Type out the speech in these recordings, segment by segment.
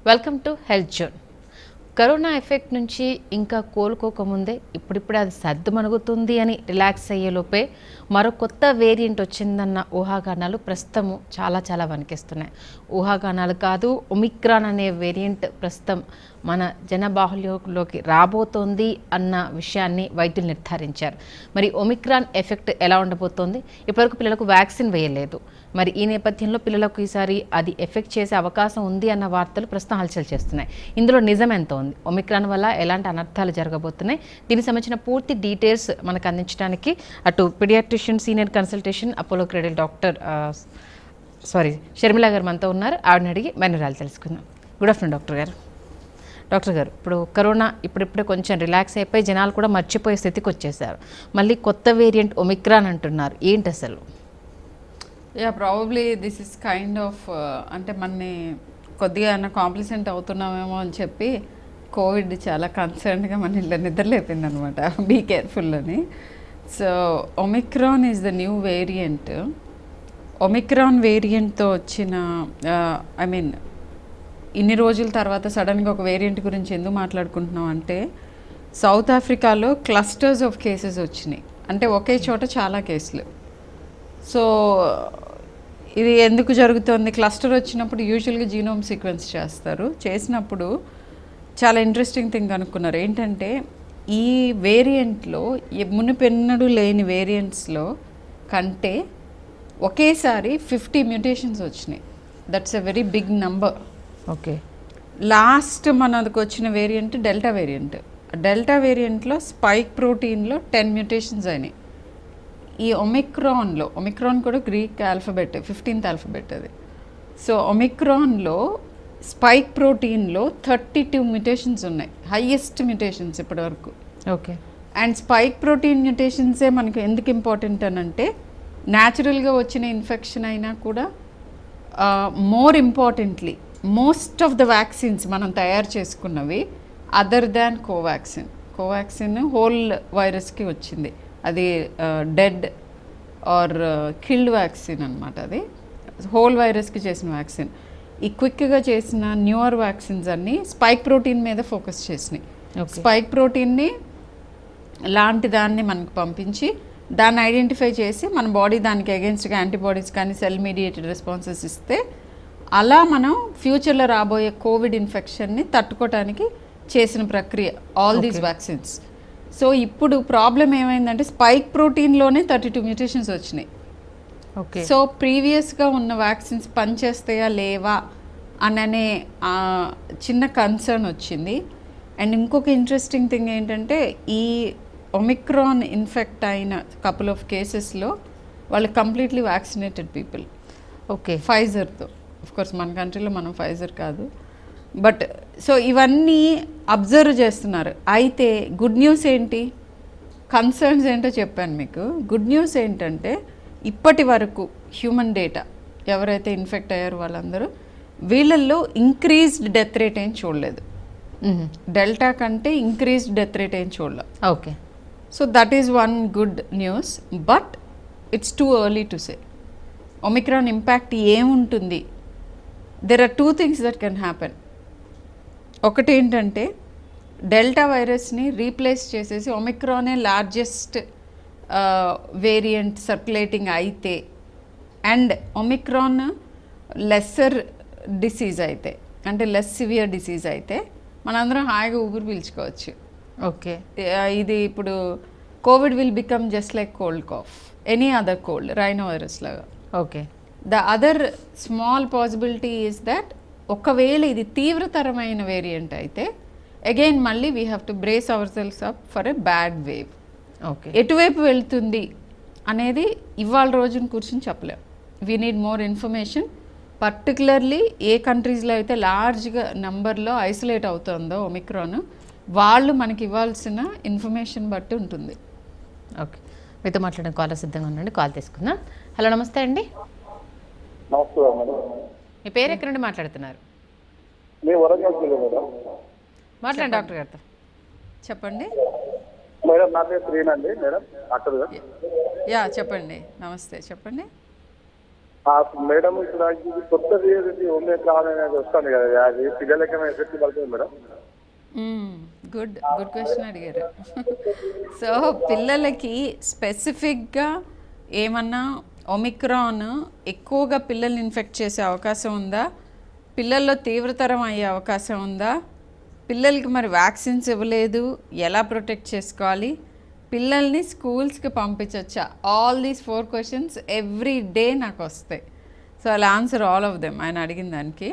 Welcome to health zone. Corona effect నుంచి ఇంకా కోలుకోకముందే ఇప్పుడిప్పుడే అది సర్దుమణుగుతుంది అని రిలాక్స్ అయ్యేలోపే మరో కొత్త వేరియంట్ వచ్చిందన్న ఊహాగానాలు ప్రస్తుతము చాలా వణికిస్తున్నాయి. ఊహాగానాలు కాదు, ఒమిక్రాన్ అనే వేరియంట్ ప్రస్తుతం మన జనబాహుల్యంలోకి రాబోతోంది అన్న విషయాన్ని వైద్యులు నిర్ధారించారు. మరి ఒమిక్రాన్ ఎఫెక్ట్ ఎలా ఉండబోతోంది? ఇప్పటివరకు పిల్లలకు వ్యాక్సిన్ వేయలేదు. మరి ఈ నేపథ్యంలో పిల్లలకు ఈసారి అది ఎఫెక్ట్ చేసే అవకాశం ఉంది అన్న వార్తలు ప్రస్తుతం హల్చల్ చేస్తున్నాయి. ఇందులో నిజం ఎంత ఉంది? ఒమిక్రాన్ వల్ల ఎలాంటి అనర్థాలు జరగబోతున్నాయి? దీనికి సంబంధించిన పూర్తి డీటెయిల్స్ మనకు అందించడానికి అటు paediatrician senior consultation Apollo Cradle doctor Sharmila గారు మనతో ఉన్నారు. ఆవిడని అడిగి మెనరాలు తెలుసుకుందాం. గుడ్ ఆఫ్టర్నూన్ డాక్టర్ గారు. డాక్టర్ గారు, ఇప్పుడు కరోనా ఇప్పుడిప్పుడే కొంచెం రిలాక్స్ అయిపోయి జనాలు కూడా మర్చిపోయే స్థితికి వచ్చేసారు. మళ్ళీ కొత్త వేరియంట్ ఒమిక్రాన్ అంటున్నారు, ఏంటి అసలు? Probably this is kind of అంటే మనని కొద్దిగా ఏమైనా కాంప్లిసెంట్ అవుతున్నామేమో అని చెప్పి కోవిడ్ చాలా కన్సర్న్గా మన ఇళ్ళ నిద్రలేపింది అనమాట, బీ కేర్ఫుల్ అని. So omicron is the new variant. Omicron వేరియంట్తో వచ్చిన ఇన్ని రోజుల తర్వాత సడన్గా ఒక వేరియంట్ గురించి ఎందుకు మాట్లాడుకుంటున్నాం అంటే, సౌత్ ఆఫ్రికాలో క్లస్టర్స్ ఆఫ్ కేసెస్ వచ్చినాయి. అంటే ఒకే చోట చాలా కేసులు. సో ఇది ఎందుకు జరుగుతుంది? క్లస్టర్ వచ్చినప్పుడు యూజువల్గా జీనోమ్ సీక్వెన్స్ చేస్తారు. చేసినప్పుడు చాలా ఇంట్రెస్టింగ్ థింగ్ కనుక్కున్నారు. ఏంటంటే ఈ వేరియంట్లో మునుపెన్నడూ లేని వేరియంట్స్లో కంటే ఒకేసారి 50 మ్యూటేషన్స్ వచ్చినాయి. That's a very big number. Okay. Last మనకు వచ్చిన వేరియంట్ డెల్టా వేరియంట్. డెల్టా వేరియంట్లో స్పైక్ ప్రోటీన్లో 10 మ్యూటేషన్స్ అయినాయి. ఈ ఒమిక్రాన్ కూడా గ్రీక్ ఆల్ఫబెట్, 15th ఆల్ఫబెట్ అది. సో ఒమిక్రాన్లో స్పైక్ ప్రోటీన్లో 32 మ్యూటేషన్స్ ఉన్నాయి, హైయెస్ట్ మ్యూటేషన్స్ ఇప్పటివరకు. ఓకే. అండ్ స్పైక్ ప్రోటీన్ మ్యూటేషన్సే మనకు ఎందుకు ఇంపార్టెంట్ అని అంటే, న్యాచురల్గా వచ్చిన ఇన్ఫెక్షన్ అయినా కూడా more importantly most of the vaccines మనం తయారు చేసుకున్నవి అదర్ దాన్ కోవాక్సిన్ హోల్ వైరస్కి వచ్చింది. అది డెడ్ ఆర్ కిల్డ్ వ్యాక్సిన్ అనమాట. అది హోల్ వైరస్కి చేసిన వ్యాక్సిన్. ఈ క్విక్గా చేసిన న్యూయర్ వ్యాక్సిన్స్ అన్నీ స్పైక్ ప్రోటీన్ మీద ఫోకస్ చేసినాయి. స్పైక్ ప్రోటీన్ని లాంటి దాన్ని మనకు పంపించి దాన్ని ఐడెంటిఫై చేసి మన బాడీ దానికి అగెన్స్ట్గా యాంటీబాడీస్ కానీ సెల్ మీడియేటెడ్ రెస్పాన్సెస్ ఇస్తే అలా మనం ఫ్యూచర్లో రాబోయే కోవిడ్ ఇన్ఫెక్షన్ని తట్టుకోవడానికి చేసిన ప్రక్రియ ఆల్ దీస్ వ్యాక్సిన్స్. సో ఇప్పుడు ప్రాబ్లం ఏమైందంటే స్పైక్ ప్రోటీన్లోనే 32 మ్యూటేషన్స్ వచ్చినాయి. ఓకే. సో ప్రీవియస్గా ఉన్న వ్యాక్సిన్స్ పనిచేస్తాయా లేవా అనే చిన్న కన్సర్న్ వచ్చింది. అండ్ ఇంకొక ఇంట్రెస్టింగ్ థింగ్ ఏంటంటే, ఈ ఒమిక్రాన్ ఇన్ఫెక్ట్ అయిన కపుల్ ఆఫ్ కేసెస్లో వాళ్ళు కంప్లీట్లీ వ్యాక్సినేటెడ్ పీపుల్. ఓకే. ఫైజర్తో. కోర్స్ మన కంట్రీలో మనం ఫైజర్ కాదు, బట్ సో ఇవన్నీ అబ్జర్వ్ చేస్తున్నారు. అయితే గుడ్ న్యూస్ ఏంటి, కన్సర్న్స్ ఏంటో చెప్పాను మీకు. గుడ్ న్యూస్ ఏంటంటే, ఇప్పటి వరకు హ్యూమన్ డేటా ఎవరైతే ఇన్ఫెక్ట్ అయ్యారో వాళ్ళందరూ వీళ్ళల్లో ఇంక్రీజ్డ్ డెత్ రేట్ ఏం చూడలేదు. డెల్టా కంటే ఇంక్రీజ్డ్ డెత్ రేట్ ఏం చూడలేదు. Okay. So that is one good news, but it's too early to say omicron impact ఏముంటుంది. There are 2 things that can happen. ఒకటి ఏంటంటే, డెల్టా వైరస్ని రీప్లేస్ చేసేసి ఒమిక్రానే లార్జెస్ట్ వేరియంట్ సర్క్యులేటింగ్ అయితే, అండ్ ఒమిక్రాన్ లెస్సర్ డిసీజ్ అయితే, అంటే లెస్ సివియర్ డిసీజ్ అయితే మనందరం హాయిగా ఊపిరి పీల్చుకోవచ్చు. ఓకే. ఇది ఇప్పుడు covid will become just like cold cough, any other cold, rhinovirus లాగా. Okay. The other small possibility is that ఒకవేళ ఇది తీవ్రతరమైన వేరియంట్ అయితే అగైన్ మళ్ళీ we have to brace our cells up for a bad wave. Okay. ఎటువైపు వెళ్తుంది అనేది ఇవాళ రోజున కూర్చొని చెప్పలేం. We need more information. Particularly ఏ కంట్రీస్లో అయితే లార్జ్గా నెంబర్లో ఐసోలేట్ అవుతుందో ఒమిక్రాన్, వాళ్ళు మనకి ఇవ్వాల్సిన ఇన్ఫర్మేషన్ బట్టి ఉంటుంది. ఓకే. మీతో మాట్లాడడం కాల్ సిద్ధంగా ఉండండి, కాల్ తీసుకుందాం. హలో, నమస్తే అండి. మీ పేరు ఎక్కడి నుండి మాట్లాడుతున్నారు? మాట్లాడండి డాక్టర్ గారితో. చెప్పండి మేడం. నా పేరు శ్రీనండి మేడం, డాక్టర్ గారు. చెప్పండి. నమస్తే, చెప్పండి. ఆ మేడం ఇప్పుడు ఇది కొత్తది ఏది ఓమిక్రాన్ అనేది వస్తుంది కదా, అది పిల్లలకి ఏమైనా ఎఫెక్ట్ పడుతుంది మేడం? గుడ్ క్వశ్చన్ అడిగారు. సో పిల్లలకి స్పెసిఫిక్గా ఏమన్నా ఒమిక్రాన్ ఎక్కువగా పిల్లల్ని ఇన్ఫెక్ట్ చేసే అవకాశం ఉందా, పిల్లల్లో తీవ్రతరం అయ్యే అవకాశం ఉందా, పిల్లలకి మరి వ్యాక్సిన్స్ ఇవ్వలేదు ఎలా ప్రొటెక్ట్ చేసుకోవాలి, పిల్లల్ని స్కూల్స్కి పంపించవచ్చా, all these 4 questions every day నాకు వస్తాయి. సో అలా ఆన్సర్ ఆల్ ఆఫ్ దెమ్ ఆయన అడిగిన దానికి.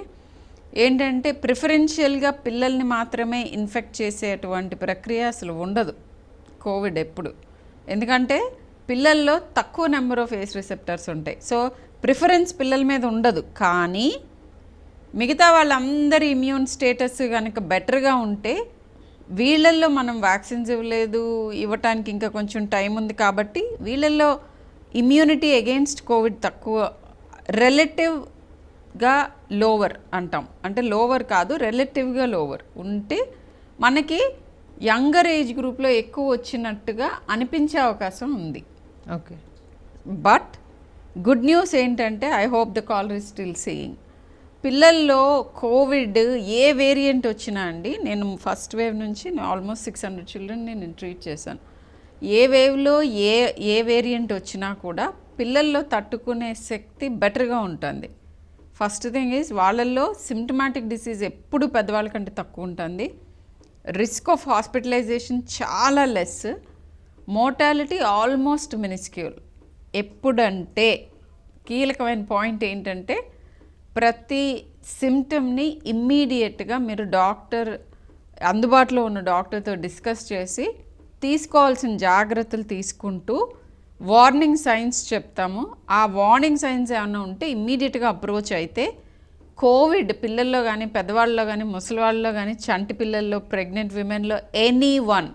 ఏంటంటే ప్రిఫరెన్షియల్గా పిల్లల్ని మాత్రమే ఇన్ఫెక్ట్ చేసేటువంటి ప్రక్రియ అసలు ఉండదు కోవిడ్ ఎప్పుడు. ఎందుకంటే పిల్లల్లో తక్కువ నెంబర్ ఆఫ్ ఏస్ రిసెప్టర్స్ ఉంటాయి. సో ప్రిఫరెన్స్ పిల్లల మీద ఉండదు. కానీ మిగతా వాళ్ళందరి ఇమ్యూన్ స్టేటస్ కనుక బెటర్గా ఉంటే వీళ్ళల్లో మనం వ్యాక్సిన్స్ ఇవ్వటానికి ఇంకా కొంచెం టైం ఉంది కాబట్టి వీళ్ళల్లో ఇమ్యూనిటీ అగెయిన్స్ట్ కోవిడ్ తక్కువ, రిలేటివ్గా లోవర్ అంటాం. అంటే లోవర్ కాదు, రిలేటివ్గా లోవర్ ఉంటే మనకి యంగర్ ఏజ్ గ్రూప్లో ఎక్కువ వచ్చినట్టుగా అనిపించే అవకాశం ఉంది. ఓకే, బట్ గుడ్ న్యూస్ ఏంటంటే I hope the caller is still saying, పిల్లల్లో కోవిడ్ ఏ వేరియంట్ వచ్చినా అండి, నేను ఫస్ట్ వేవ్ నుంచి ఆల్మోస్ట్ 600 చిల్డ్రన్ని నేను ట్రీట్ చేశాను. ఏ వేవ్లో ఏ వేరియంట్ వచ్చినా కూడా పిల్లల్లో తట్టుకునే శక్తి బెటర్గా ఉంటుంది. ఫస్ట్ థింగ్ ఈజ్ వాళ్ళల్లో సిమ్టమాటిక్ డిసీజ్ ఎప్పుడు పెద్దవాళ్ళ కంటే తక్కువ ఉంటుంది, రిస్క్ ఆఫ్ హాస్పిటలైజేషన్ చాలా లెస్, మోర్టాలిటీ ఆల్మోస్ట్ మినిస్క్యూల్. ఎప్పుడంటే కీలకమైన పాయింట్ ఏంటంటే ప్రతి సిమ్టమ్ని ఇమ్మీడియట్గా మీరు అందుబాటులో ఉన్న డాక్టర్తో డిస్కస్ చేసి తీసుకోవాల్సిన జాగ్రత్తలు తీసుకుంటూ వార్నింగ్ సైన్స్ చెప్తాము. ఆ వార్నింగ్ సైన్స్ ఏమైనా ఉంటే ఇమ్మీడియట్గా అప్రోచ్ అయితే కోవిడ్ పిల్లల్లో కానీ పెద్దవాళ్ళలో కానీ ముసలివాళ్ళలో కానీ చంటి పిల్లల్లో ప్రెగ్నెంట్ విమెన్లో ఎనీవన్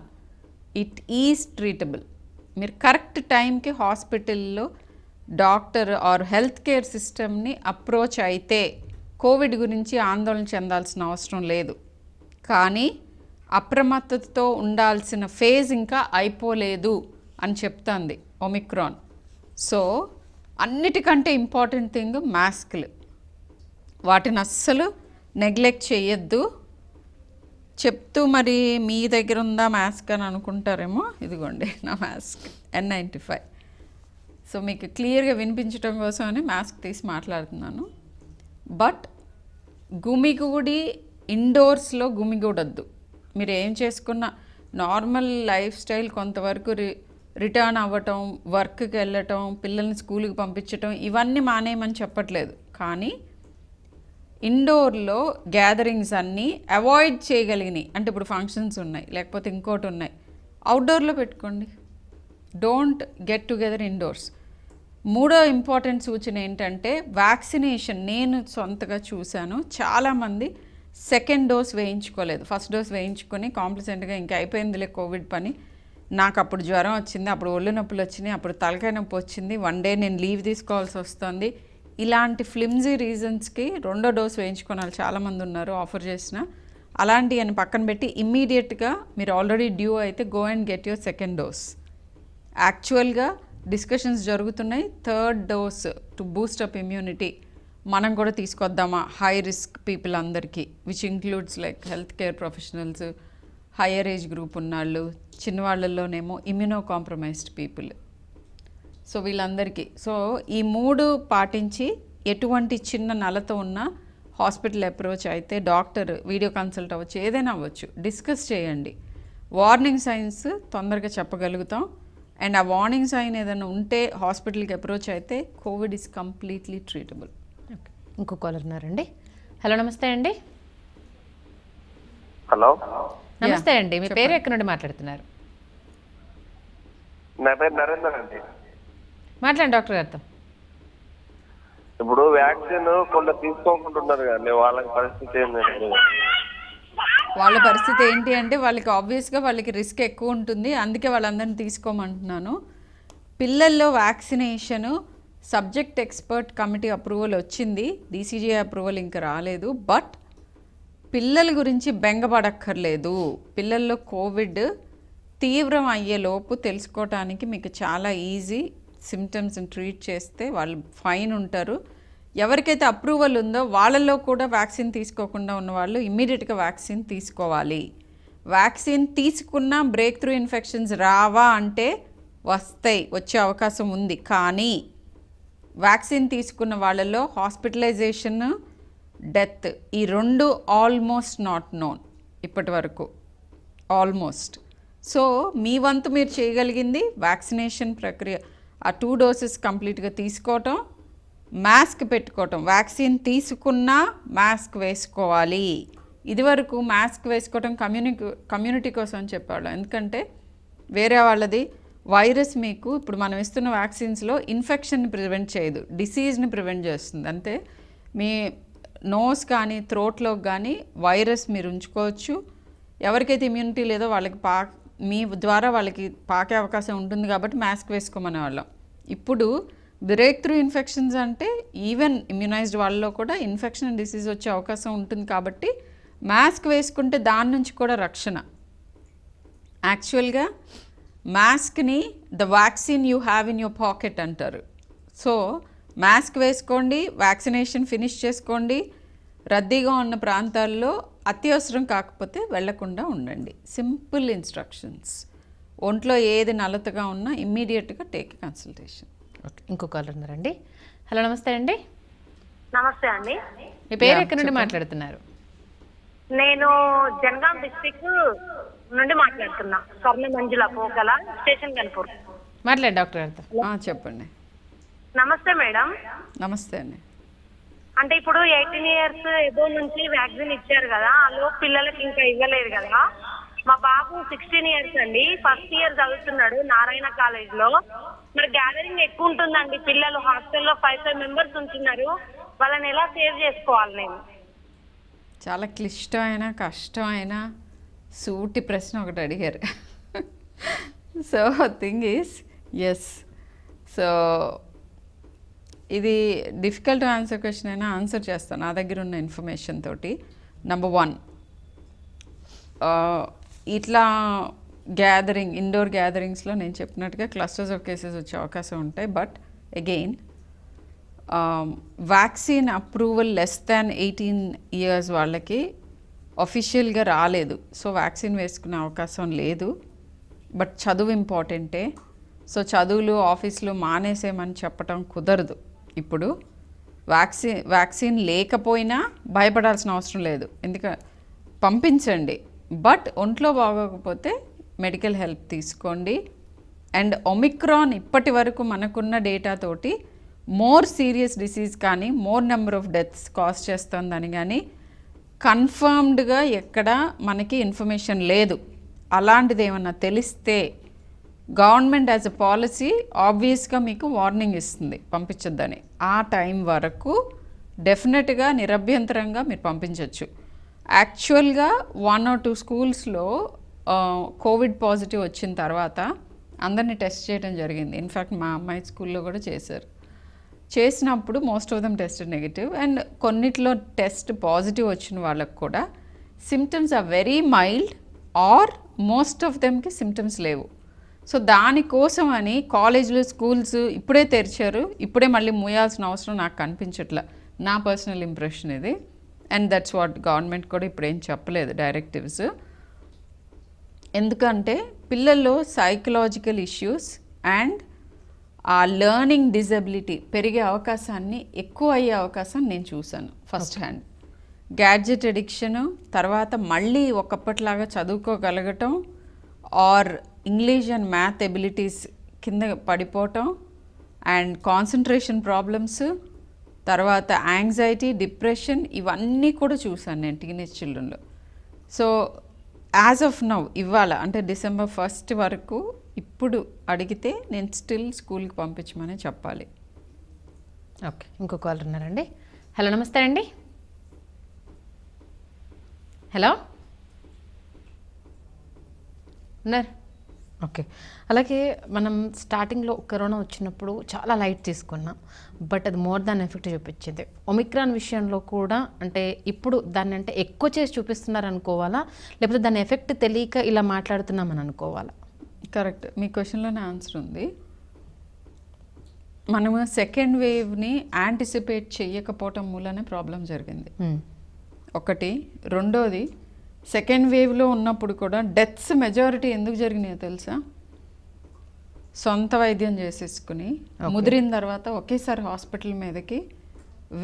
ఇట్ ఈజ్ ట్రీటబుల్. మీరు కరెక్ట్ టైంకి హాస్పిటల్లో డాక్టర్ ఆర్ హెల్త్ కేర్ సిస్టమ్ని అప్రోచ్ అయితే కోవిడ్ గురించి ఆందోళన చెందాల్సిన అవసరం లేదు. కానీ అప్రమత్తతతో ఉండాల్సిన ఫేజ్ ఇంకా అయిపోలేదు అని చెప్తుంది ఒమిక్రాన్. సో అన్నిటికంటే ఇంపార్టెంట్ థింగ్ మాస్క్లు, వాటిని అస్సలు నెగ్లెక్ట్ చేయొద్దు. చెప్తూ మరి మీ దగ్గర ఉందా మాస్క్ అని అనుకుంటారేమో, ఇదిగోండి నా మాస్క్ N95. సో మీకు క్లియర్గా వినిపించడం కోసమని మాస్క్ తీసి మాట్లాడుతున్నాను. బట్ గుమిగూడి ఇండోర్స్లో గుమిగూడొద్దు. మీరు ఏం చేసుకున్న నార్మల్ లైఫ్ స్టైల్ కొంతవరకు రిటర్న్ అవ్వటం, వర్క్కి వెళ్ళటం, పిల్లల్ని స్కూల్కి పంపించటం ఇవన్నీ మానేయమని చెప్పట్లేదు. కానీ ఇండోర్లో గ్యాదరింగ్స్ అన్నీ అవాయిడ్ చేయగలిగినాయి అంటే ఇప్పుడు ఫంక్షన్స్ ఉన్నాయి లేకపోతే ఇంకోటి ఉన్నాయి, అవుట్డోర్లో పెట్టుకోండి. Don't get together indoors. మూడో ఇంపార్టెంట్ సూచన ఏంటంటే వ్యాక్సినేషన్. నేను సొంతగా చూశాను, చాలామంది సెకండ్ డోస్ వేయించుకోలేదు, ఫస్ట్ డోస్ వేయించుకొని కాంప్లిసెంట్గా ఇంకా అయిపోయిందిలే కోవిడ్ పని, నాకు అప్పుడు జ్వరం వచ్చింది, అప్పుడు ఒళ్ళు నొప్పులు వచ్చినాయి, అప్పుడు తలకాయ నొప్పి వచ్చింది, 1 డే నేను లీవ్ తీసుకోవాల్సి వస్తుంది, ఇలాంటి ఫ్లిమ్జీ రీజన్స్కి 2వ డోస్ వేయించుకునే వాళ్ళు చాలామంది ఉన్నారు ఆఫర్ చేసిన. అలాంటి అని పక్కన పెట్టి ఇమ్మీడియట్గా మీరు ఆల్రెడీ డ్యూ అయితే go and get your second dose. యాక్చువల్గా డిస్కషన్స్ జరుగుతున్నాయి 3rd dose to boost up immunity మనం కూడా తీసుకొద్దామా హై రిస్క్ పీపుల్ అందరికీ, which includes like health care professionals, higher age group ఉన్నాళ్ళు, చిన్నవాళ్ళల్లోనేమో ఇమ్యూనో కాంప్రమైజ్డ్ పీపుల్. సో వీళ్ళందరికీ. సో ఈ 3 పాటించి ఎటువంటి చిన్న నలతో ఉన్న హాస్పిటల్ అప్రోచ్ అయితే డాక్టర్ వీడియో కన్సల్ట్ అవ్వచ్చు, ఏదైనా అవ్వచ్చు, డిస్కస్ చేయండి. వార్నింగ్ సైన్స్ తొందరగా చెప్పగలుగుతాం. అండ్ ఆ వార్నింగ్ సైన్ ఏదైనా ఉంటే హాస్పిటల్కి అప్రోచ్ అయితే Covid is completely treatable. Okay, ఇంకో కాలర్ ఉన్నారండి. హలో, నమస్తే అండి. హలో, నమస్తే అండి, మీ పేరు ఎక్కడి నుండి మాట్లాడుతున్నారు? నా పేరు నరేందర్ అండి. మాట్లాడండి డాక్టర్ గారితో. ఇప్పుడు వ్యాక్సిన్ కొందరు తీసుకోకుంటున్నారు కదండి, వాళ్ళకి పరిస్థితి ఏంటంటే? వాళ్ళ పరిస్థితి ఏంటి అంటే వాళ్ళకి ఆబ్వియస్గా వాళ్ళకి రిస్క్ ఎక్కువ ఉంటుంది, అందుకే వాళ్ళందరినీ తీసుకోమంటున్నాను. పిల్లల్లో vaccination subject expert committee approval వచ్చింది, DCGI అప్రూవల్ ఇంకా రాలేదు. బట్ పిల్లల గురించి బెంగపడక్కర్లేదు. పిల్లల్లో కోవిడ్ తీవ్రం అయ్యేలోపు తెలుసుకోవటానికి మీకు చాలా ఈజీ సిమ్టమ్స్ని ట్రీట్ చేస్తే వాళ్ళు ఫైన్ ఉంటారు. ఎవరికైతే అప్రూవల్ ఉందో వాళ్ళలో కూడా వ్యాక్సిన్ తీసుకోకుండా ఉన్న వాళ్ళు ఇమ్మీడియట్గా వ్యాక్సిన్ తీసుకోవాలి. వ్యాక్సిన్ తీసుకున్న బ్రేక్ త్రూ ఇన్ఫెక్షన్స్ రావా అంటే వచ్చే అవకాశం ఉంది. కానీ వ్యాక్సిన్ తీసుకున్న వాళ్ళలో హాస్పిటలైజేషన్, డెత్ ఈ రెండు ఆల్మోస్ట్ నాట్ నోన్ ఇప్పటి వరకు, ఆల్మోస్ట్. సో మీ వంతు మీరు చేయగలిగింది వ్యాక్సినేషన్ ప్రక్రియ, ఆ 2 డోసెస్ కంప్లీట్గా తీసుకోవటం, మాస్క్ పెట్టుకోవటం. వ్యాక్సిన్ తీసుకున్నా మాస్క్ వేసుకోవాలి. ఇదివరకు మాస్క్ వేసుకోవటం కమ్యూనిటీ కోసం అని చెప్పేవాళ్ళం. ఎందుకంటే వేరే వాళ్ళది వైరస్ మీకు ఇప్పుడు మనం ఇస్తున్న వ్యాక్సిన్స్లో ఇన్ఫెక్షన్ని ప్రివెంట్ చేయదు, డిసీజ్ని ప్రివెంట్ చేస్తుంది. అంతే మీ నోస్ కానీ థ్రోట్లోకి కానీ వైరస్ మీరు ఉంచుకోవచ్చు. ఎవరికైతే ఇమ్యూనిటీ లేదో వాళ్ళకి మీ ద్వారా వాళ్ళకి పాకే అవకాశం ఉంటుంది కాబట్టి మాస్క్ వేసుకోమనే వాళ్ళం. ఇప్పుడు బ్రేక్ త్రూ ఇన్ఫెక్షన్స్ అంటే ఈవెన్ ఇమ్యునైజ్డ్ వాళ్ళలో కూడా ఇన్ఫెక్షన్ అండ్ డిసీజ్ వచ్చే అవకాశం ఉంటుంది కాబట్టి మాస్క్ వేసుకుంటే దాని నుంచి కూడా రక్షణ. యాక్చువల్గా మాస్క్ని the vaccine you have in your pocket అంటారు. సో మాస్క్ వేసుకోండి, వ్యాక్సినేషన్ ఫినిష్ చేసుకోండి, రద్దీగా ఉన్న ప్రాంతాల్లో అత్యవసరం కాకపోతే వెళ్లకుండా ఉండండి. Simple instructions. ఒంట్లో ఏది నలతగా ఉన్నా ఇమ్మీడియట్గా టేక్ కన్సల్టేషన్. ఓకే, ఇంకో కాల్ ఉన్నారండి. హలో, నమస్తే అండి. నమస్తే అండి. మీ పేరు ఎక్కడి నుండి మాట్లాడుతున్నారు? నేను జనగాం డిస్ట్రిక్ట్ నుండి మాట్లాడుతున్నా. స్వర్ణ మంజుల పోకల, స్టేషన్ గన్పూర్. మాట్లాడు డాక్టర్ గారితో. చెప్పండి. నమస్తే మేడం. నమస్తే అండి. అంటే ఇప్పుడు 18 years ఎబో నుంచి వ్యాక్సిన్ ఇచ్చారు కదా, ఆ పిల్లలకి ఇంకా ఇవ్వలేదు కదా. మా బాబు 16 years అండి, ఫస్ట్ ఇయర్ చదువుతున్నాడు నారాయణ కాలేజ్ లో. మరి గ్యాదరింగ్ ఎక్కువ ఉంటుందండి, పిల్లలు హాస్టల్లో 5 members ఉంటున్నారు. వాళ్ళని ఎలా సేవ్ చేసుకోవాలి నేను? చాలా క్లిష్టమైన కష్టమైన సూటి ప్రశ్న ఒకటి అడిగారు. So thing is yes, so ఇది డిఫికల్ట్ ఆన్సర్ క్వశ్చన్ అయినా ఆన్సర్ చేస్తాను నా దగ్గర ఉన్న ఇన్ఫర్మేషన్ తోటి. నెంబర్ 1, ఇట్లా గ్యాదరింగ్, ఇండోర్ గ్యాదరింగ్స్లో నేను చెప్పినట్టుగా క్లస్టర్స్ ఆఫ్ కేసెస్ వచ్చే అవకాశం ఉంటాయి. But again vaccine approval less than 18 years వాళ్ళకి అఫీషియల్గా రాలేదు. సో వ్యాక్సిన్ వేసుకునే అవకాశం లేదు. బట్ చదువు ఇంపార్టెంటే. సో చదువులు ఆఫీసులు మానేసేమని చెప్పటం కుదరదు. ఇప్పుడు వ్యాక్సిన్ లేకపోయినా భయపడాల్సిన అవసరం లేదు, ఎందుకంటే పంపించండి. బట్ ఒంట్లో బాగోకపోతే మెడికల్ హెల్ప్ తీసుకోండి. అండ్ ఒమిక్రాన్ ఇప్పటి వరకు మనకున్న డేటాతోటి మోర్ సీరియస్ డిసీజ్ కానీ more number of deaths cause చేస్తుందని కానీ కన్ఫర్మ్డ్గా ఎక్కడ మనకి ఇన్ఫర్మేషన్ లేదు. అలాంటిది ఏమన్నా తెలిస్తే గవర్నమెంట్ యాజ్ అ పాలసీ ఆబ్వియస్గా మీకు వార్నింగ్ ఇస్తుంది పంపించొద్దని. ఆ టైం వరకు డెఫినెట్గా నిరభ్యంతరంగా మీరు పంపించవచ్చు. యాక్చువల్గా 1 or 2 schools కోవిడ్ పాజిటివ్ వచ్చిన తర్వాత అందరినీ టెస్ట్ చేయడం జరిగింది. ఇన్ఫ్యాక్ట్ మా అమ్మాయి స్కూల్లో కూడా చేసినప్పుడు most of them test negative. And కొన్నిట్లో టెస్ట్ పాజిటివ్ వచ్చిన వాళ్ళకు కూడా symptoms are very mild or most of దెమ్కి సిమ్టమ్స్ లేవు. సో దానికోసం అని కాలేజీలు స్కూల్స్ ఇప్పుడే తెరిచారు, ఇప్పుడే మళ్ళీ మూయాల్సిన అవసరం నాకు కనిపించట్లే. నా పర్సనల్ ఇంప్రెషన్ ఇది. అండ్ దట్స్ వాట్ గవర్నమెంట్ కూడా ఇప్పుడు ఏం చెప్పలేదు డైరెక్టివ్స్. ఎందుకంటే పిల్లల్లో సైకలాజికల్ ఇష్యూస్ అండ్ ఆ లెర్నింగ్ డిజబిలిటీ పెరిగే అవకాశాన్ని ఎక్కువ అయ్యే అవకాశం నేను చూశాను ఫస్ట్ హ్యాండ్. గ్యాడ్జెట్ అడిక్షను, తర్వాత మళ్ళీ ఒకప్పటిలాగా చదువుకోగలగటం or English and math abilities కింద పడిపోవటం అండ్ కాన్సన్ట్రేషన్ ప్రాబ్లమ్స్, తర్వాత యాంగ్జైటీ, డిప్రెషన్, ఇవన్నీ కూడా చూశాను నేను టీనేజ్ చిల్డ్రన్లో. సో యాజ్ ఆఫ్ నౌ ఇవాళ అంటే December 1st వరకు ఇప్పుడు అడిగితే నేను స్టిల్ స్కూల్కి పంపించమని చెప్పాలి. ఓకే, ఇంకో కాల్ ఉన్నారండి. హలో, నమస్తే అండి. హలో, ఉన్నారు? ఓకే. అలాగే మనం స్టార్టింగ్లో కరోనా వచ్చినప్పుడు చాలా లైట్ తీసుకున్నాం, బట్ అది మోర్ దాన్ ఎఫెక్ట్ చూపించింది. ఒమిక్రాన్ విషయంలో కూడా అంటే ఇప్పుడు దాన్ని అంటే ఎక్కువ చేసి చూపిస్తున్నారు అనుకోవాలా, లేకపోతే దాని ఎఫెక్ట్ తెలియక ఇలా మాట్లాడుతున్నామని అనుకోవాలా? కరెక్ట్, మీ క్వశ్చన్లోనే ఆన్సర్ ఉంది. మనము సెకండ్ వేవ్ని యాంటిసిపేట్ చేయకపోవటం మూలనే ప్రాబ్లం జరిగింది ఒకటి. రెండోది, సెకండ్ వేవ్లో ఉన్నప్పుడు కూడా డెత్స్ మెజారిటీ ఎందుకు జరిగినాయో తెలుసా? సొంత వైద్యం చేసేసుకుని ముదిరిన తర్వాత ఒకేసారి హాస్పిటల్ మీదకి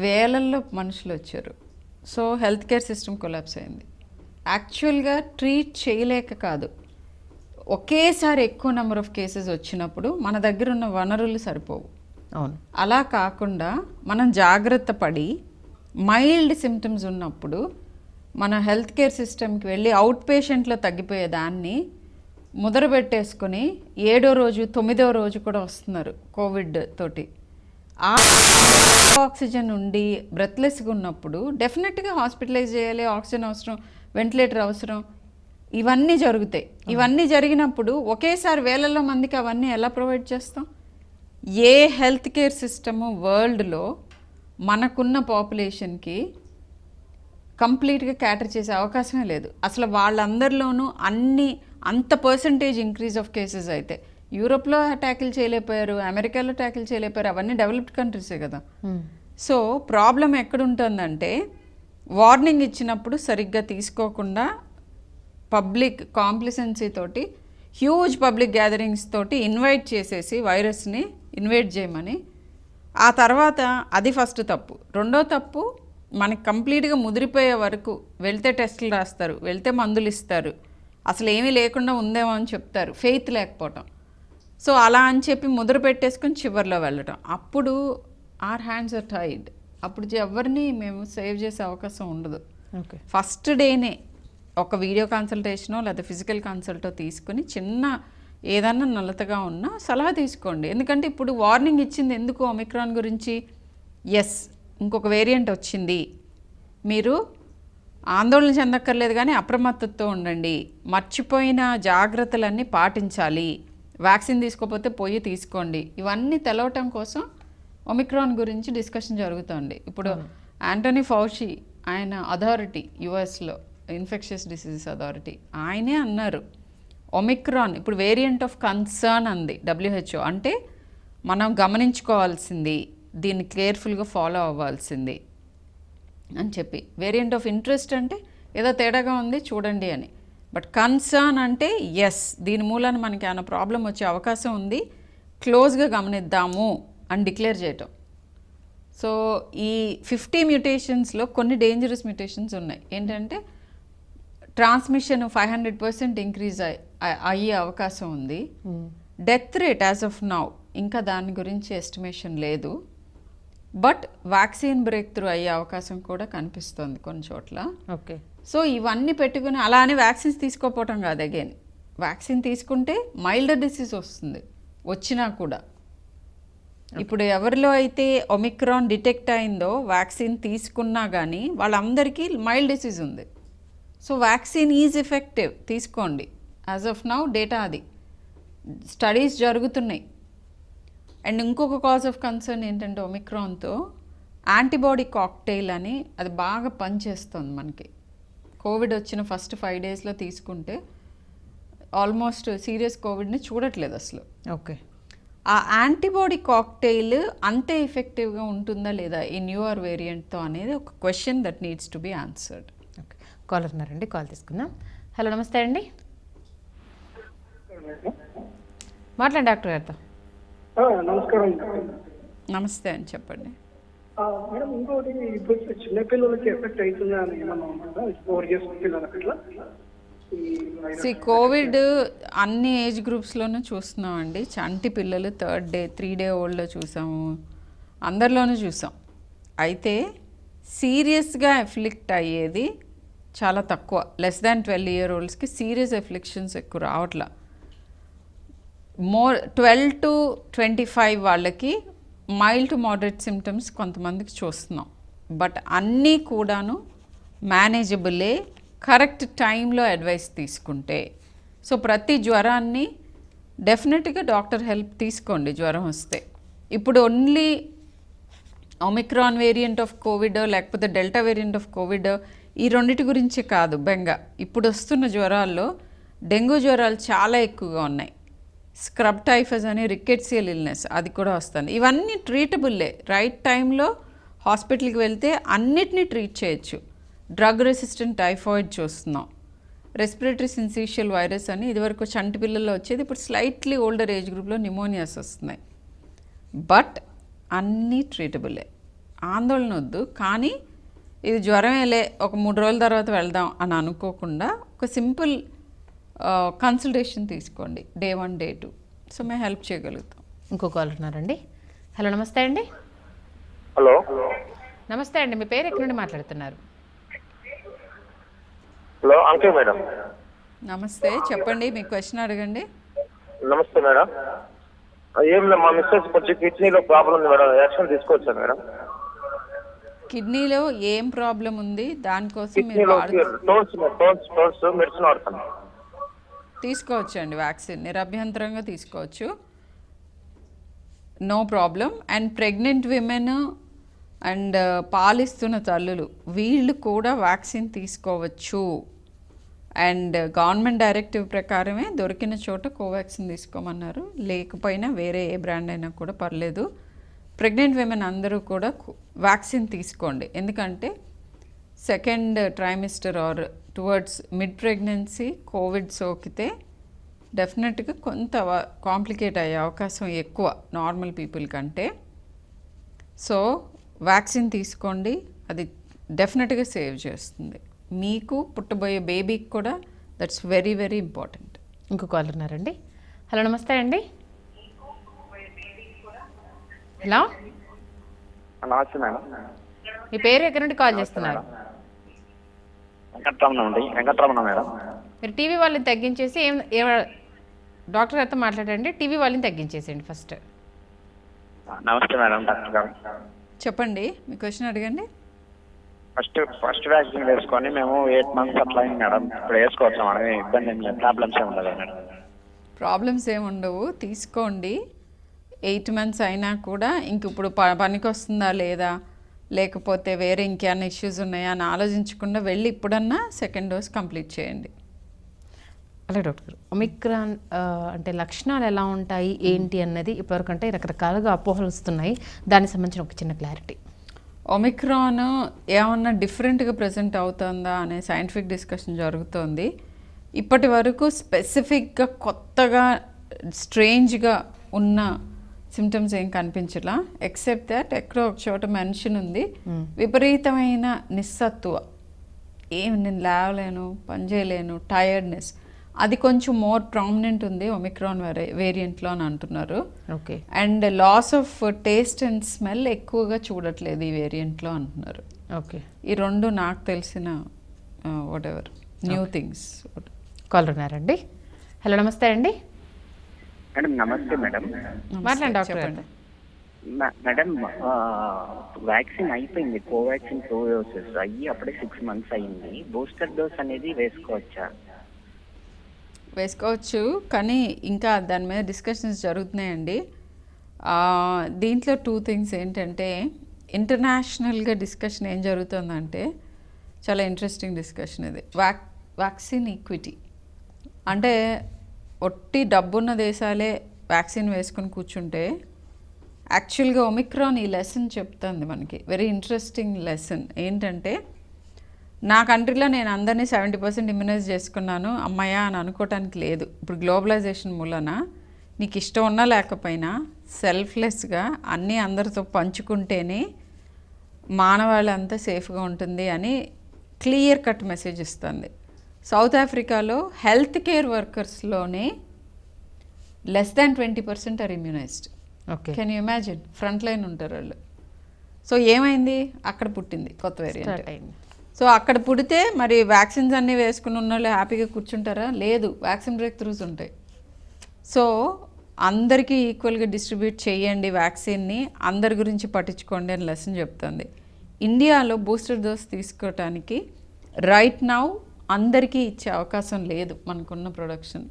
వేలల్లో మనుషులు వచ్చారు. So health care system collapse అయింది. యాక్చువల్గా ట్రీట్ చేయలేక కాదు, ఒకేసారి ఎక్కువ నెంబర్ ఆఫ్ కేసెస్ వచ్చినప్పుడు మన దగ్గర ఉన్న వనరులు సరిపోవు. అవును. అలా కాకుండా మనం జాగ్రత్త పడి మైల్డ్ సిమ్టమ్స్ ఉన్నప్పుడు మన హెల్త్ కేర్ సిస్టమ్కి వెళ్ళి అవుట్ పేషెంట్లో తగ్గిపోయే దాన్ని ముద్రపెట్టేసుకొని 7వ రోజు 9వ రోజు కూడా వస్తున్నారు కోవిడ్ తోటి. ఆ ఆక్సిజన్ ఉండి బ్రెత్లెస్గా ఉన్నప్పుడు డెఫినెట్గా హాస్పిటలైజ్ చేయాలి, ఆక్సిజన్ అవసరం, వెంటిలేటర్ అవసరం, ఇవన్నీ జరుగుతాయి. ఇవన్నీ జరిగినప్పుడు ఒకేసారి వేలల్లో మందికి అవన్నీ ఎలా ప్రొవైడ్ చేస్తాం? ఏ హెల్త్ కేర్ సిస్టము వరల్డ్లో మనకున్న పాపులేషన్కి కంప్లీట్గా క్యాటర్ చేసే అవకాశమే లేదు. అసలు వాళ్ళందరిలోనూ అంత పర్సంటేజ్ ఇంక్రీజ్ ఆఫ్ కేసెస్ అయితే యూరోప్లో ట్యాకిల్ చేయలేకపోయారు, అమెరికాలో ట్యాకిల్ చేయలేకపోయారు, అవన్నీ డెవలప్డ్ కంట్రీసే కదా. సో ప్రాబ్లం ఎక్కడుంటుందంటే వార్నింగ్ ఇచ్చినప్పుడు సరిగ్గా తీసుకోకుండా పబ్లిక్ కాంప్లిసెన్సీ తోటి హ్యూజ్ పబ్లిక్ గ్యాదరింగ్స్ తోటి ఇన్వైట్ చేసేసి వైరస్ని ఇన్వైట్ చేయమని, ఆ తర్వాత అది ఫస్ట్ తప్పు. రెండో తప్పు, మనకి కంప్లీట్గా ముదిరిపోయే వరకు వెళ్తే టెస్టులు రాస్తారు, వెళ్తే మందులు ఇస్తారు, అసలు ఏమీ లేకుండా ఉందేమో అని చెప్తారు, ఫెయిత్ లేకపోవటం. సో అలా అని చెప్పి ముద్ర పెట్టేసుకొని చివరిలో వెళ్ళటం. అప్పుడు ఆర్ హ్యాండ్స్ ఆర్ టైడ్. అప్పుడు ఎవరిని మేము సేవ్ చేసే అవకాశం ఉండదు. ఓకే. ఫస్ట్ డేనే ఒక వీడియో కన్సల్టేషనో లేదా ఫిజికల్ కన్సల్టో తీసుకుని చిన్న ఏదన్నా నల్లతగా ఉన్నా సలహా తీసుకోండి. ఎందుకంటే ఇప్పుడు వార్నింగ్ ఇచ్చింది ఎందుకు ఒమిక్రాన్ గురించి? ఎస్, ఇంకొక వేరియంట్ వచ్చింది, మీరు ఆందోళన చెందక్కర్లేదు కానీ అప్రమత్తతో ఉండండి, మర్చిపోయిన జాగ్రత్తలన్నీ పాటించాలి, వ్యాక్సిన్ తీసుకోకపోతే పోయి తీసుకోండి, ఇవన్నీ తెలవటం కోసం ఒమిక్రాన్ గురించి డిస్కషన్ జరుగుతుంది. ఇప్పుడు యాంటోనీ ఫౌషీ, ఆయన అథారిటీ యుఎస్లో ఇన్ఫెక్షస్ డిసీజెస్ అథారిటీ, ఆయనే అన్నారు ఒమిక్రాన్ ఇప్పుడు వేరియంట్ ఆఫ్ కన్సర్న్ అంది WHO. అంటే మనం గమనించుకోవాల్సింది, దీన్ని కేర్ఫుల్గా ఫాలో అవ్వాల్సింది అని చెప్పి. వేరియంట్ ఆఫ్ ఇంట్రెస్ట్ అంటే ఏదో తేడాగా ఉంది చూడండి అని. బట్ కన్సర్న్ అంటే ఎస్, దీని మూలాన మనకి ఏమైనా ప్రాబ్లం వచ్చే అవకాశం ఉంది, క్లోజ్గా గమనిద్దాము అని డిక్లేర్ చేయటం. సో ఈ 50 మ్యూటేషన్స్లో కొన్ని డేంజరస్ మ్యూటేషన్స్ ఉన్నాయి. ఏంటంటే ట్రాన్స్మిషన్ 500% ఇంక్రీజ్ అయ్యే అవకాశం ఉంది. Death rate as of now ఇంకా దాని గురించి ఎస్టిమేషన్ లేదు. బట్ వ్యాక్సిన్ బ్రేక్ త్రూ అయ్యే అవకాశం కూడా కనిపిస్తుంది కొన్ని చోట్ల. ఓకే. సో ఇవన్నీ పెట్టుకుని అలా అని వ్యాక్సిన్స్ తీసుకోపోవటం కాదు. అగైన్ వ్యాక్సిన్ తీసుకుంటే మైల్డర్ డిసీజ్ వస్తుంది, వచ్చినా కూడా. ఇప్పుడు ఎవరిలో అయితే ఒమిక్రాన్ డిటెక్ట్ అయిందో వ్యాక్సిన్ తీసుకున్నా కానీ వాళ్ళందరికీ మైల్డ్ డిసీజ్ ఉంది. సో వ్యాక్సిన్ ఈజ్ ఎఫెక్టివ్, తీసుకోండి. యాజ్ ఆఫ్ నౌ డేటా అది, స్టడీస్ జరుగుతున్నాయి. అండ్ ఇంకొక కాజ్ ఆఫ్ కన్సర్న్ ఏంటంటే ఒమిక్రాన్తో యాంటీబాడీ కాక్టైల్ అని అది బాగా పనిచేస్తుంది మనకి. కోవిడ్ వచ్చిన ఫస్ట్ 5 డేస్లో తీసుకుంటే ఆల్మోస్ట్ సీరియస్ కోవిడ్ని చూడట్లేదు అసలు. ఓకే. ఆ యాంటీబాడీ కాక్టైల్ అంతే ఎఫెక్టివ్గా ఉంటుందా లేదా ఈ న్యూఆర్ వేరియంట్తో అనేది ఒక question that needs to be answered. Okay. Caller ఉన్నారండి, కాల్ తీసుకుందాం. హలో, నమస్తే అండి, మాట్లాడండి డాక్టర్ గారితో. నమస్కారం. నమస్తే అని చెప్పండి. మేడం, ఇంకోటి ఇప్పుడు చిన్నపిల్లలకి ఎఫెక్ట్ అవుతుందా అని ఏమన్నా ఉంటుందా? 4 years పిల్లలకి ఇట్లా కోవిడ్ అన్ని ఏజ్ గ్రూప్స్లోనూ చూస్తున్నామండి. చంటి పిల్లలు 3rd డే 3 day ఓల్డ్లో చూసాము, అందరిలోనూ చూసాం. అయితే సీరియస్గా ఎఫ్లిక్ట్ అయ్యేది చాలా తక్కువ. లెస్ దాన్ 12 year oldsకి సీరియస్ ఎఫ్లిక్షన్స్ ఎక్కువ రావట్లా. 12 to 25 వాళ్ళకి మైల్డ్ టు మోడరేట్ సిమ్టమ్స్ కొంతమందికి చూస్తున్నాం. బట్ అన్నీ కూడాను మేనేజబులే, కరెక్ట్ టైంలో అడ్వైస్ తీసుకుంటే. సో ప్రతి జ్వరాన్ని డెఫినెట్గా డాక్టర్ హెల్ప్ తీసుకోండి జ్వరం వస్తే. ఇప్పుడు only Omicron variant of Covid లేకపోతే డెల్టా వేరియంట్ ఆఫ్ కోవిడ్ ఈ రెండింటి గురించి కాదు బెంగ. ఇప్పుడు వస్తున్న జ్వరాల్లో డెంగ్యూ జ్వరాలు చాలా ఎక్కువగా ఉన్నాయి. స్క్రబ్ టైఫస్ అని రికెట్సియల్ ఇల్నెస్ అది కూడా వస్తుంది. ఇవన్నీ ట్రీటబుల్లే. రైట్ టైంలో హాస్పిటల్కి వెళ్తే అన్నిటినీ ట్రీట్ చేయొచ్చు. డ్రగ్ రెసిస్టెంట్ టైఫాయిడ్ చూస్తున్నాం, రెస్పిరేటరీ సిన్సీషియల్ వైరస్ అని ఇదివరకు చంటి పిల్లల్లో వచ్చేది, ఇప్పుడు స్లైట్లీ ఓల్డర్ ఏజ్ గ్రూప్లో న్యూమోనియాస్ వస్తున్నాయి. బట్ అన్నీ ట్రీటబుల్లే, ఆందోళన వద్దు. కానీ ఇది జ్వరమేలే ఒక 3 రోజుల తర్వాత వెళ్దాం అని అనుకోకుండా ఒక సింపుల్ కన్సల్టేషన్ తీసుకోండి, డే 1 డే 2. సో మేము హెల్ప్ చేయగలుగుతాం. ఇంకో కాల్ ఉన్నారండి. హలో, నమస్తే అండి. హలో నమస్తే అండి, మీ పేరు ఎక్కడి నుండి మాట్లాడుతున్నారు? Hello uncle madam. నమస్తే, చెప్పండి, మీ క్వశ్చన్ అడగండి. నమస్తే మేడం. ఏం లేదు, మా మిస్సెస్ కొంచెం కిడ్నీలో ప్రాబ్లం ఉంది మేడం, యాక్షన్ తీసుకోవచ్చా మేడం? కిడ్నీలో ఏం ప్రాబ్లం ఉంది, దానికోసం మీరు కిడ్నీలో టోన్స్ మెడిసిన్ వాడతాను. తీసుకోవచ్చండి, వ్యాక్సిన్ నిరభ్యంతరంగా తీసుకోవచ్చు, no problem. And pregnant women and పాలిస్తున్న తల్లులు వీళ్ళు కూడా వ్యాక్సిన్ తీసుకోవచ్చు. అండ్ గవర్నమెంట్ డైరెక్టివ్ ప్రకారమే దొరికిన చోట కోవాక్సిన్ తీసుకోమన్నారు, లేకపోయినా వేరే ఏ బ్రాండ్ అయినా కూడా పర్లేదు. ప్రెగ్నెంట్ విమెన్ అందరూ కూడా వ్యాక్సిన్ తీసుకోండి. ఎందుకంటే second trimester or towards mid pregnancy Covid సోకితే డెఫినెట్గా కొంత కాంప్లికేట్ అయ్యే అవకాశం ఎక్కువ నార్మల్ పీపుల్ కంటే. సో వ్యాక్సిన్ తీసుకోండి, అది డెఫినెట్గా సేవ్ చేస్తుంది. మీకు పుట్టబోయే బేబీకి కూడా దట్స్ వెరీ వెరీ ఇంపార్టెంట్. ఇంకో కాల్ ఉన్నారండి. హలో, నమస్తే అండి. హలో, నమస్తే మేడం. మీ పేరు ఎక్కడి నుండి కాల్ చేస్తున్నారు? వెంకటరమణ మేడం. మీరు టీవీ వాళ్ళని తగ్గించేసి డాక్టర్ గారితో మాట్లాడండి. టీవీ వాళ్ళని తగ్గించేసేయండి ఫస్ట్. నమస్తే మేడం, డాక్టర్ గారు. చెప్పండి, మీ క్వశ్చన్ అడగండి. ఫస్ట్ వ్యాక్సిన్ వేసుకొని మేము 8 months అట్లా అయింది మేడం. ఇప్పుడు వేసుకోవచ్చా మేడం? ఇబ్బంది ఏం లేదు, ప్రాబ్లమ్స్ ఏమి ఉండదు మేడం? ప్రాబ్లమ్స్ ఏమి ఉండవు, తీసుకోండి. 8 months అయినా కూడా ఇంక ఇప్పుడు పనికి వస్తుందా లేదా, లేకపోతే వేరే ఇంకేమైనా ఇష్యూస్ ఉన్నాయా అని ఆలోచించకుండా వెళ్ళి ఇప్పుడన్నా సెకండ్ డోస్ కంప్లీట్ చేయండి. అలాగే డాక్టర్ గారు, ఒమిక్రాన్ అంటే లక్షణాలు ఎలా ఉంటాయి ఏంటి అన్నది ఇప్పటివరకు అంటే రకరకాలుగా అపోహలు వస్తున్నాయి, దానికి సంబంధించిన ఒక చిన్న క్లారిటీ. ఒమిక్రాన్ ఏమన్నా డిఫరెంట్గా ప్రజెంట్ అవుతుందా అనే సైంటిఫిక్ డిస్కషన్ జరుగుతోంది. ఇప్పటి వరకు స్పెసిఫిక్గా కొత్తగా స్ట్రేంజ్గా ఉన్న సిమ్టమ్స్ ఏం కనిపించలా, ఎక్సెప్ట్ దట్ ఎక్కడో ఒక చోట మెన్షన్ ఉంది, విపరీతమైన నిస్సత్తువ, నేను లేవలేను, పని చేయలేను, టైర్డ్నెస్, అది కొంచెం మోర్ ప్రామినెంట్ ఉంది ఒమిక్రాన్ వేరియంట్లో అని అంటున్నారు. Okay. And loss of taste and smell ఎక్కువగా చూడట్లేదు ఈ వేరియంట్లో అంటున్నారు. ఓకే. ఈ రెండు నాకు తెలిసిన what ever new things. Call ఉన్నారండి. హలో, నమస్తే అండి. మేడం నమస్తే మేడం. మాట్లాడండి డాక్టర్ గారు. మేడం వ్యాక్సిన్ అయిపోయింది, కోవాక్సిన్ 2 doses అయ్యి అప్పుడే 6 months అయ్యింది. బూస్టర్ డోస్ అనేది వేసుకోవచ్చా? వేసుకోవచ్చు, కానీ ఇంకా దాని మీద డిస్కషన్స్ జరుగుతున్నాయండి. దీంట్లో 2 things ఏంటంటే, ఇంటర్నేషనల్గా డిస్కషన్ ఏం జరుగుతుందంటే చాలా ఇంట్రెస్టింగ్ డిస్కషన్ ఇది, వ్యాక్సిన్ ఈక్విటీ. అంటే ఒట్టి డబ్బున్న దేశాలే వ్యాక్సిన్ వేసుకొని కూర్చుంటే, యాక్చువల్గా ఒమిక్రాన్ ఈ లెసన్ చెప్తుంది మనకి, వెరీ ఇంట్రెస్టింగ్ లెసన్. ఏంటంటే, నా కంట్రీలో నేను అందరినీ 70% ఇమ్యునైజ్ చేసుకున్నాను అమ్మాయ అని అనుకోవటానికి లేదు. ఇప్పుడు గ్లోబలైజేషన్ మూలన నీకు ఇష్టం ఉన్నా లేకపోయినా సెల్ఫ్లెస్గా అన్నీ అందరితో పంచుకుంటేనే మానవాళంతా సేఫ్గా ఉంటుంది అని క్లియర్ కట్ మెసేజ్ ఇస్తుంది. సౌత్ ఆఫ్రికాలో హెల్త్ కేర్ వర్కర్స్లోనే <20% are immunized. Okay. Can you imagine? Front line ఉంటారు వాళ్ళు. సో ఏమైంది, అక్కడ పుట్టింది కొత్త వేరియంట్. సో అక్కడ పుడితే మరి వ్యాక్సిన్స్ అన్నీ వేసుకుని ఉన్న వాళ్ళు హ్యాపీగా కూర్చుంటారా? లేదు, వ్యాక్సిన్ బ్రేక్ త్రూస్ ఉంటాయి. సో అందరికీ ఈక్వల్గా డిస్ట్రిబ్యూట్ చేయండి వ్యాక్సిన్ని, అందరి గురించి పట్టించుకోండి అని లెసన్ చెప్తుంది. ఇండియాలో బూస్టర్ డోస్ తీసుకోవటానికి రైట్ నౌ అందరికీ ఇచ్చే అవకాశం లేదు మనకున్న production.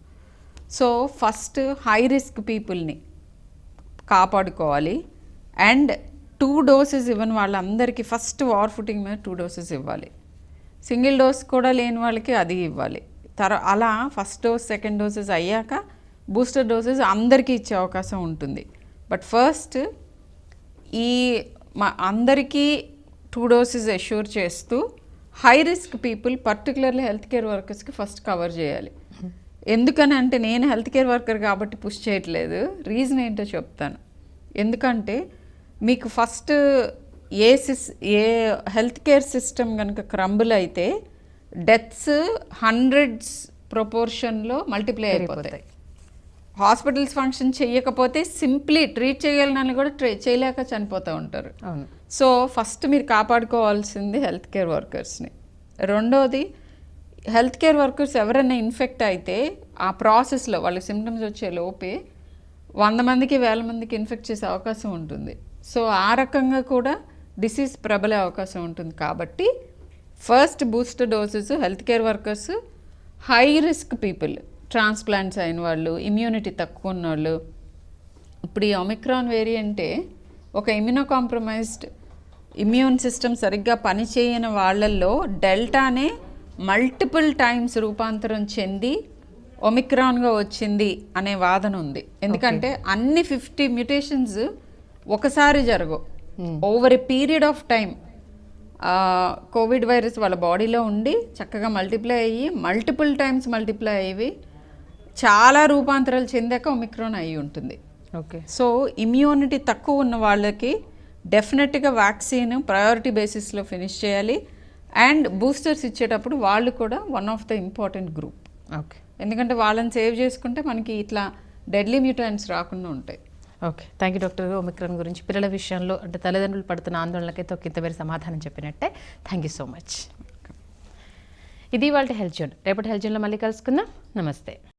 So first high risk పీపుల్ని కాపాడుకోవాలి. అండ్ 2 doses ఇవ్వని వాళ్ళందరికీ ఫస్ట్ వార్ ఫుటింగ్ మీద 2 doses ఇవ్వాలి. సింగిల్ డోస్ కూడా లేని వాళ్ళకి అది ఇవ్వాలి. అలా ఫస్ట్ డోస్ సెకండ్ డోసెస్ అయ్యాక బూస్టర్ డోసెస్ అందరికీ ఇచ్చే అవకాశం ఉంటుంది. బట్ ఫస్ట్ ఈ అందరికీ 2 డోసెస్ అష్యూర్ చేస్తూ high risk people particularly health care వర్కర్స్కి ఫస్ట్ కవర్ చేయాలి. ఎందుకని అంటే నేను హెల్త్ కేర్ వర్కర్ కాబట్టి పుష్ చేయట్లేదు, రీజన్ ఏంటో చెప్తాను. ఎందుకంటే మీకు first a health care system కనుక క్రంబుల్ అయితే డెత్స్ హండ్రెడ్స్ ప్రపోర్షన్లో మల్టిప్లై అయిపోతాయి. హాస్పిటల్స్ ఫంక్షన్ చేయకపోతే సింప్లీ ట్రీట్ చేయాలని కూడా చేయలేక చనిపోతూ ఉంటారు. అవును. సో ఫస్ట్ మీరు కాపాడుకోవాల్సింది హెల్త్ కేర్ వర్కర్స్ని. రెండోది హెల్త్ కేర్ వర్కర్స్ ఎవరైనా ఇన్ఫెక్ట్ అయితే ఆ ప్రాసెస్లో వాళ్ళకి సిమ్టమ్స్ వచ్చే లోపే 100 మందికి 1000 మందికి ఇన్ఫెక్ట్ చేసే అవకాశం ఉంటుంది. సో ఆ రకంగా కూడా డిసీజ్ ప్రబలే అవకాశం ఉంటుంది. కాబట్టి first booster doses health care workers, high risk people, transplants అయిన వాళ్ళు, ఇమ్యూనిటీ తక్కువ ఉన్నవాళ్ళు. ఇప్పుడు ఈ ఒమిక్రాన్ వేరియంటే ఒక ఇమ్యూనో కాంప్రమైజ్డ్ ఇమ్యూన్ సిస్టమ్ సరిగ్గా పనిచేయని వాళ్ళల్లో డెల్టానే మల్టిపుల్ టైమ్స్ రూపాంతరం చెంది ఒమిక్రాన్గా వచ్చింది అనే వాదన ఉంది. ఎందుకంటే అన్ని 50 మ్యూటేషన్స్ ఒకసారి జరగవు. Over a period of time Covid virus వాళ్ళ బాడీలో ఉండి చక్కగా మల్టిప్లై అయ్యి మల్టిపుల్ టైమ్స్ మల్టిప్లై అయ్యి చాలా రూపాంతరాలు చెందాక ఒమిక్రాన్ అయ్యి ఉంటుంది. ఓకే. సో ఇమ్యూనిటీ తక్కువ ఉన్న వాళ్ళకి డెఫినెట్గా వ్యాక్సిన్ ప్రయారిటీ బేసిస్లో ఫినిష్ చేయాలి. అండ్ బూస్టర్స్ ఇచ్చేటప్పుడు వాళ్ళు కూడా one of the important group. Okay. ఎందుకంటే వాళ్ళని సేవ్ చేసుకుంటే మనకి ఇట్లా డెడ్లీ మ్యూటాన్స్ రాకుండా ఉంటాయి. ఓకే. థ్యాంక్ యూ డాక్టర్ గారు. ఒమిక్రాన్ గురించి పిల్లల విషయంలో అంటే తల్లిదండ్రులు పడుతున్న ఆందోళనకైతే ఒక ఇంతమేర సమాధానం చెప్పినట్టే. Thank you so much. ఇది వాళ్ళ హెల్త్ జోన్. రేపటి హెల్త్ జోన్లో మళ్ళీ కలుసుకుందాం. నమస్తే.